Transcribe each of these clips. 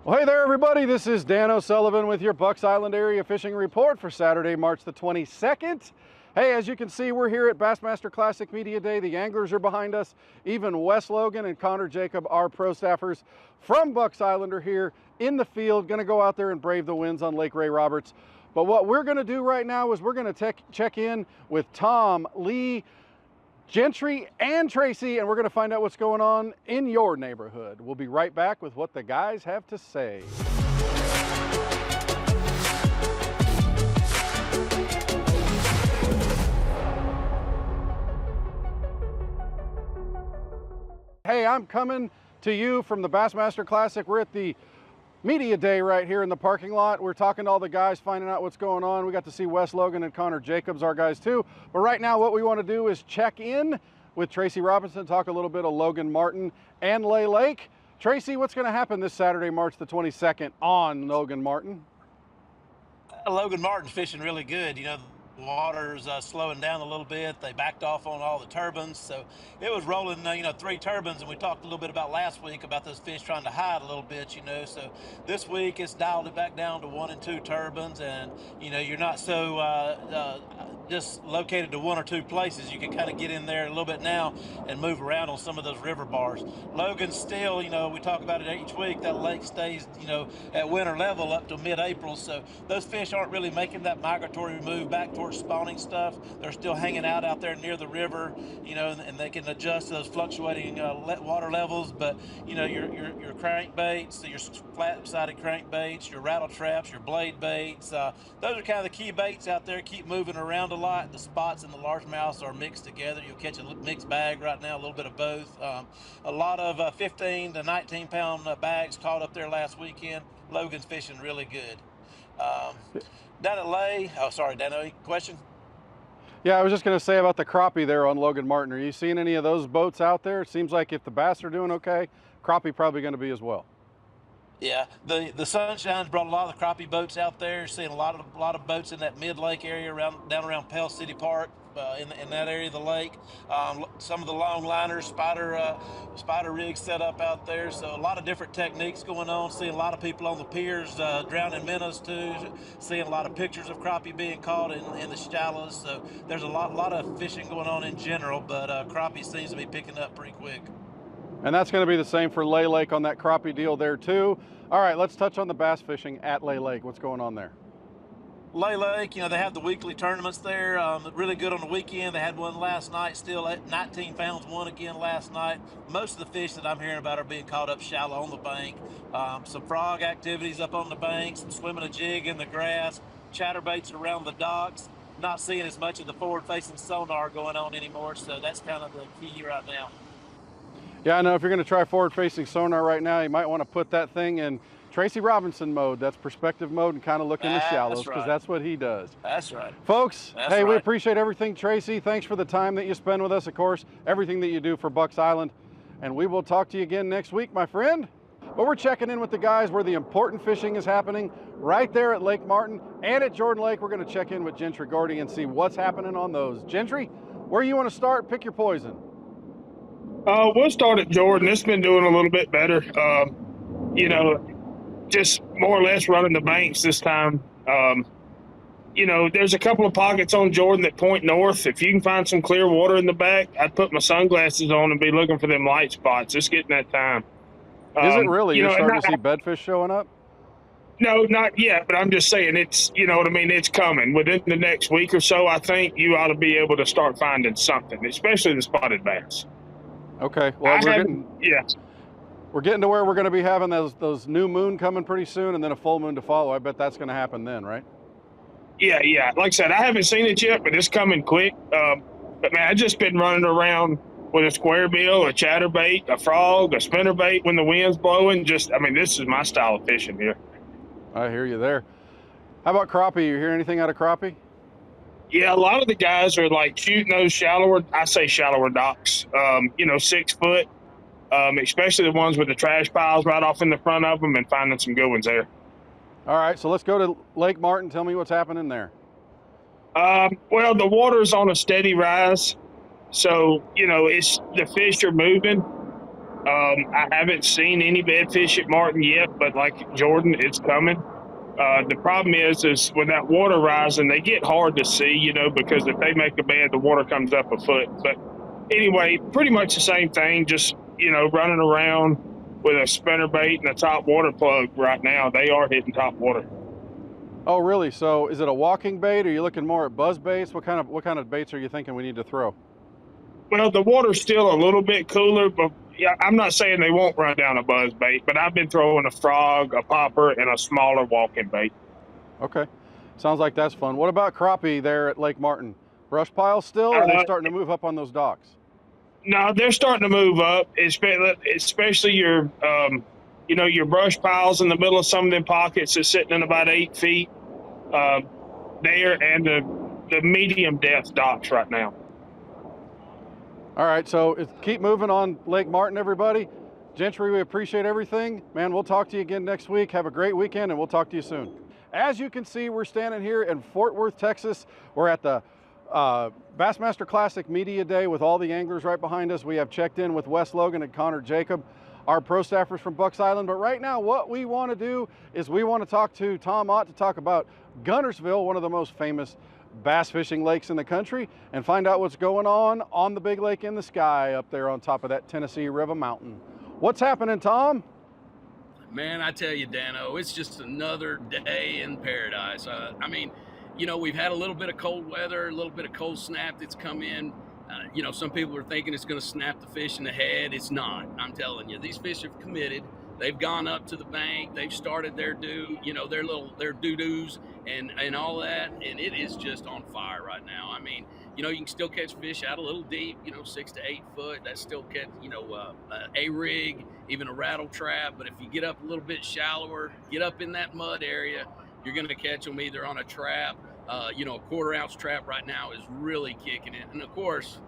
Well, hey there, everybody. This is Dan O'Sullivan with your Bucks Island Area Fishing Report for Saturday, March the 22nd. Hey, as you can see, we're here at Bassmaster Classic Media Day. The anglers are behind us. Even Wes Logan and Connor Jacob, our pro staffers from Bucks Island, are here in the field, going to go out there and brave the winds on Lake Ray Roberts. But what we're going to do right now is we're going to check in with Tom, Lee, Gentry, and Tracy, and we're going to find out what's going on in your neighborhood. We'll be right back with what the guys have to say. Hey, I'm coming to you from the Bassmaster Classic. We're at the Media Day right here in the parking lot. We're talking to all the guys, finding out what's going on. We got to see Wes Logan and Connor Jacobs, our guys too. But right now what we want to do is check in with Tracy Robinson, talk a little bit of Logan Martin and Lay Lake. Tracy, what's going to happen this Saturday, March the 22nd on Logan Martin? Logan Martin's fishing really good. You know, the water's slowing down a little bit. They backed off on all the turbines, so it was rolling, 3 turbines, and we talked a little bit about last week about those fish trying to hide a little bit, so this week it's dialed it back down to 1 and 2 turbines, and you're not so just located to 1 or 2 places. You can kind of get in there a little bit now and move around on some of those river bars. Logan's still, we talk about it each week, that lake stays, at winter level up to mid-April, so those fish aren't really making that migratory move back towards spawning stuff. They're still hanging out there near the river, and they can adjust those fluctuating water levels. But your crankbaits, your flat-sided crankbaits, your rattle traps, your blade baits, those are kind of the key baits out there. Keep moving around a lot. The spots and the largemouths are mixed together. You'll catch a mixed bag right now, a little bit of both. A lot of 15 to 19 pound bags caught up there last weekend. Logan's fishing really good. Down at Lay, Dano, question? Yeah, I was just going to say about the crappie there on Logan Martin. Are you seeing any of those boats out there? It seems like if the bass are doing okay, crappie probably going to be as well. Yeah, the sunshine's brought a lot of the crappie boats out there. Seeing a lot of boats in that mid lake area down around Pell City Park, in that area of the lake. Some of the long liners, spider rigs set up out there. So a lot of different techniques going on. Seeing a lot of people on the piers drowning minnows too. Seeing a lot of pictures of crappie being caught in the shallows. So there's a lot of fishing going on in general, but crappie seems to be picking up pretty quick. And that's going to be the same for Lay Lake on that crappie deal there too. All right, let's touch on the bass fishing at Lay Lake. What's going on there? Lay Lake, they have the weekly tournaments there. Really good on the weekend. They had one last night, still at 19 pounds, won again last night. Most of the fish that I'm hearing about are being caught up shallow on the bank. Some frog activities up on the banks, some swimming a jig in the grass, chatterbaits around the docks. Not seeing as much of the forward-facing sonar going on anymore, so that's kind of the key right now. Yeah, I know if you're going to try forward-facing sonar right now, you might want to put that thing in Tracy Robinson mode. That's perspective mode and kind of look in the shallows, because that's what he does. That's right. Folks, we appreciate everything. Tracy, thanks for the time that you spend with us, of course, everything that you do for Bucks Island. And we will talk to you again next week, my friend. But we're checking in with the guys where the important fishing is happening, right there at Lake Martin and at Jordan Lake. We're going to check in with Gentry Gordy and see what's happening on those. Gentry, where you want to start? Pick your poison. We'll start at Jordan. It's been doing a little bit better. Just more or less running the banks this time. There's a couple of pockets on Jordan that point north. If you can find some clear water in the back, I'd put my sunglasses on and be looking for them light spots. It's getting that time. Is it really? You're starting to see bedfish showing up? No, not yet, but I'm just saying it's, it's coming. Within the next week or so, I think you ought to be able to start finding something, especially the spotted bass. Okay, well, we're getting to where we're going to be having those new moon coming pretty soon and then a full moon to follow. I bet that's going to happen then, right? Yeah. Like I said, I haven't seen it yet, but it's coming quick. But, man, I've just been running around with a square bill, a chatterbait, a frog, a spinnerbait when the wind's blowing. This is my style of fishing here. I hear you there. How about crappie? You hear anything out of crappie? Yeah, a lot of the guys are like shooting those shallower docks, 6 foot, especially the ones with the trash piles right off in the front of them, and finding some good ones there. All right, so let's go to Lake Martin. Tell me what's happening there. Well, the water's on a steady rise, so, the fish are moving. I haven't seen any bedfish at Martin yet, but like Jordan, it's coming. The problem is when that water rising, they get hard to see, you know, because if they make a bed, the water comes up a foot. But anyway, pretty much the same thing, just, you know, running around with a spinner bait and a top water plug right now. They are hitting top water. Oh, really? So is it a walking bait? Or are you looking more at buzz baits? What kind of baits are you thinking we need to throw? Well, the water's still a little bit cooler, but yeah, I'm not saying they won't run down a buzz bait, but I've been throwing a frog, a popper, and a smaller walking bait. Okay. Sounds like that's fun. What about crappie there at Lake Martin? Brush piles still, or are they starting to move up on those docks? No, they're starting to move up, especially your, you know, your brush piles in the middle of some of them pockets is sitting in about 8 feet there, and the medium depth docks right now. All right, so keep moving on Lake Martin, everybody. Gentry, we appreciate everything. Man, we'll talk to you again next week. Have a great weekend, and we'll talk to you soon. As you can see, we're standing here in Fort Worth, Texas. We're at the Bassmaster Classic Media Day with all the anglers right behind us. We have checked in with Wes Logan and Connor Jacob, our pro staffers from Bucks Island. But right now, what we want to do is we want to talk to Tom Ott to talk about Guntersville, one of the most famous bass fishing lakes in the country, and find out what's going on the big lake in the sky up there on top of that Tennessee River Mountain. What's happening, Tom? Man, I tell you, Dano, it's just another day in paradise. I mean, you know, we've had a little bit of cold weather, a little bit of cold snap that's come in. You know, some people are thinking it's going to snap the fish in the head. It's not. I'm telling you, these fish have committed. They've gone up to the bank. They've started their their doo-doos and all that, and it is just on fire right now. I mean, you know, you can still catch fish out a little deep, you know, 6 to 8 foot. That's still catch, you know, a rig, even a rattle trap. But if you get up a little bit shallower, get up in that mud area, you're going to catch them either on a trap. You know, a 1/4 ounce trap right now is really kicking it, and of course,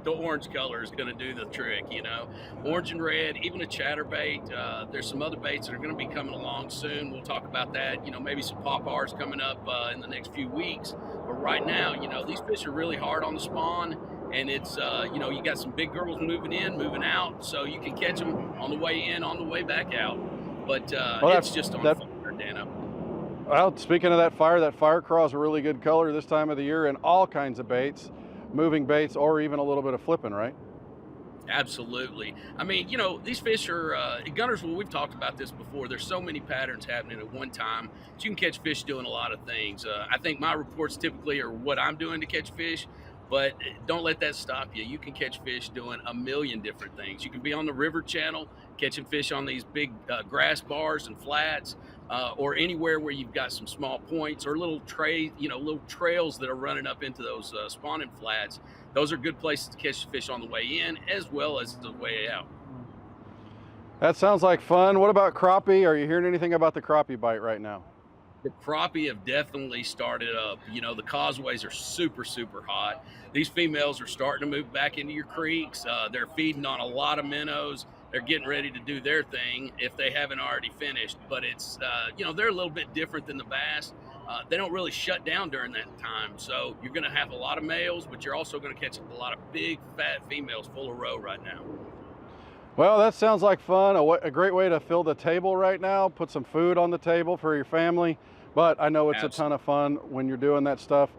the orange color is going to do the trick, you know. Orange and red, even a chatterbait. There's some other baits that are going to be coming along soon. We'll talk about that. You know, maybe some pawpars coming up in the next few weeks. But right now, you know, these fish are really hard on the spawn. And it's, you know, you got some big girls moving in, moving out. So you can catch them on the way in, on the way back out. But it's just on fire, Dano. Well, speaking of that fire craw is a really good color this time of the year in all kinds of baits. Moving baits, or even a little bit of flipping, right? Absolutely. I mean, you know, these fish are, at Guntersville, we've talked about this before. There's so many patterns happening at one time that you can catch fish doing a lot of things. I think my reports typically are what I'm doing to catch fish, but don't let that stop you. You can catch fish doing a million different things. You can be on the river channel, catching fish on these big grass bars and flats, or anywhere where you've got some small points or little trails that are running up into those spawning flats. Those are good places to catch fish on the way in as well as the way out. That sounds like fun. What about crappie? Are you hearing anything about the crappie bite right now? The crappie have definitely started up. You know, the causeways are super, super hot. These females are starting to move back into your creeks. They're feeding on a lot of minnows. They're getting ready to do their thing if they haven't already finished. But it's, you know, they're a little bit different than the bass. They don't really shut down during that time. So you're going to have a lot of males, but you're also going to catch a lot of big, fat females full of roe right now. Well, that sounds like fun. A great way to fill the table right now. Put some food on the table for your family. But I know it's a ton of fun when you're doing that stuff.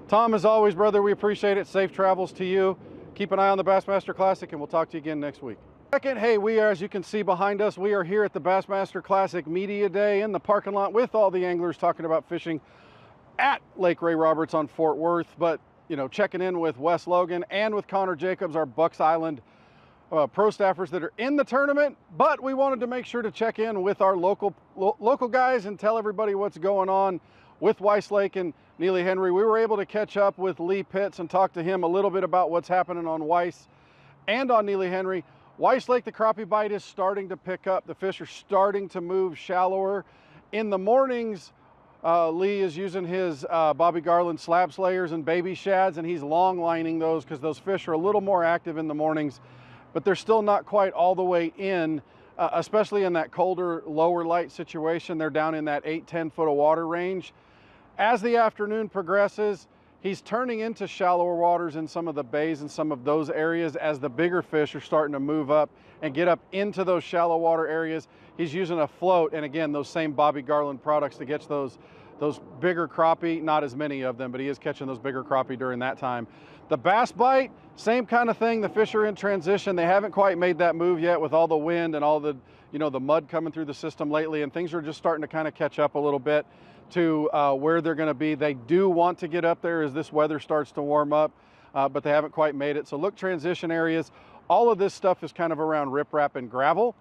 Tom, as always, brother, we appreciate it. Safe travels to you. Keep an eye on the Bassmaster Classic, and we'll talk to you again next week. Second, hey, we are, as you can see behind us, we are here at the Bassmaster Classic Media Day in the parking lot with all the anglers talking about fishing at Lake Ray Roberts on Fort Worth. But, you know, checking in with Wes Logan and with Connor Jacobs, our Bucks Island pro staffers that are in the tournament. But we wanted to make sure to check in with our local guys and tell everybody what's going on with Weiss Lake and Neely Henry. We were able to catch up with Lee Pitts and talk to him a little bit about what's happening on Weiss and on Neely Henry. Weiss Lake, the crappie bite is starting to pick up. The fish are starting to move shallower. In the mornings, Lee is using his Bobby Garland slab slayers and baby shads, and he's long lining those because those fish are a little more active in the mornings, but they're still not quite all the way in, especially in that colder, lower light situation. They're down in that 8-10 foot of water range. As the afternoon progresses, he's turning into shallower waters in some of the bays and some of those areas as the bigger fish are starting to move up and get up into those shallow water areas. He's using a float, and again, those same Bobby Garland products to catch those bigger crappie. Not as many of them, but he is catching those bigger crappie during that time. The bass bite, same kind of thing. The fish are in transition. They haven't quite made that move yet with all the wind and all the, the mud coming through the system lately, and things are just starting to kind of catch up a little bit to where they're going to be. They do want to get up there as this weather starts to warm up, but they haven't quite made it. So look, transition areas. All of this stuff is kind of around riprap and gravel.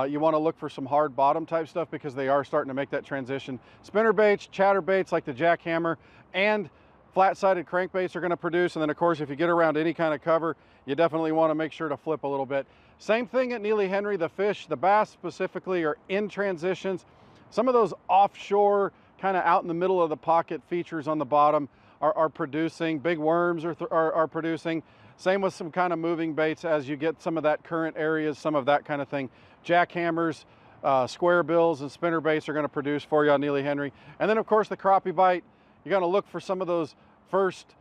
You want to look for some hard bottom type stuff because they are starting to make that transition. Spinner baits, chatter baits like the jackhammer, and flat-sided crankbaits are going to produce. And then of course, if you get around any kind of cover, you definitely want to make sure to flip a little bit. Same thing at Neely Henry. The fish, the bass specifically, are in transitions. Some of those offshore, kind of out in the middle of the pocket features on the bottom are producing. Big worms are producing. Same with some kind of moving baits as you get some of that current areas, some of that kind of thing. Jackhammers, square bills, and spinner baits are going to produce for you on Neely Henry. And then of course the crappie bite, you're going to look for some of those first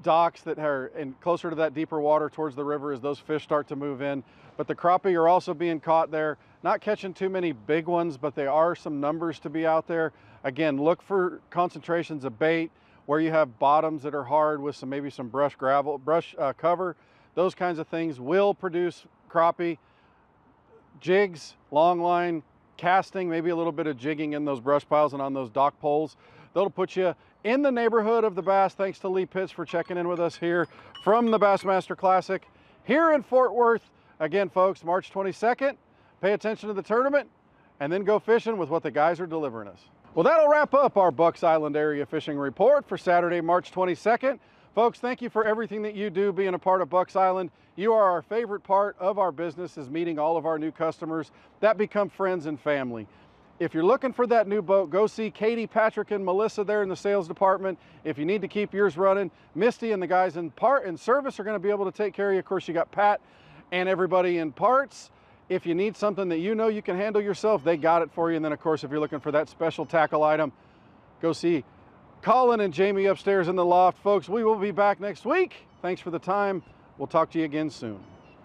docks that are closer to that deeper water towards the river as those fish start to move in. But the crappie are also being caught there. Not catching too many big ones, but there are some numbers to be out there. Again, look for concentrations of bait where you have bottoms that are hard with maybe some brush cover. Those kinds of things will produce crappie. Jigs, long line, casting, maybe a little bit of jigging in those brush piles and on those dock poles. That'll put you in the neighborhood of the bass. Thanks to Lee Pitts for checking in with us here from the Bassmaster Classic here in Fort Worth. Again, folks, March 22nd, pay attention to the tournament and then go fishing with what the guys are delivering us. Well, that'll wrap up our Bucks Island area fishing report for Saturday, March 22nd. Folks, thank you for everything that you do being a part of Bucks Island. You are our favorite part of our business, is meeting all of our new customers that become friends and family. If you're looking for that new boat, go see Katie, Patrick, and Melissa there in the sales department. If you need to keep yours running, Misty and the guys in service are going to be able to take care of you. Of course, you got Pat and everybody in parts. If you need something that you know you can handle yourself, they got it for you. And then of course, if you're looking for that special tackle item, go see Colin and Jamie upstairs in the loft. Folks, we will be back next week. Thanks for the time. We'll talk to you again soon.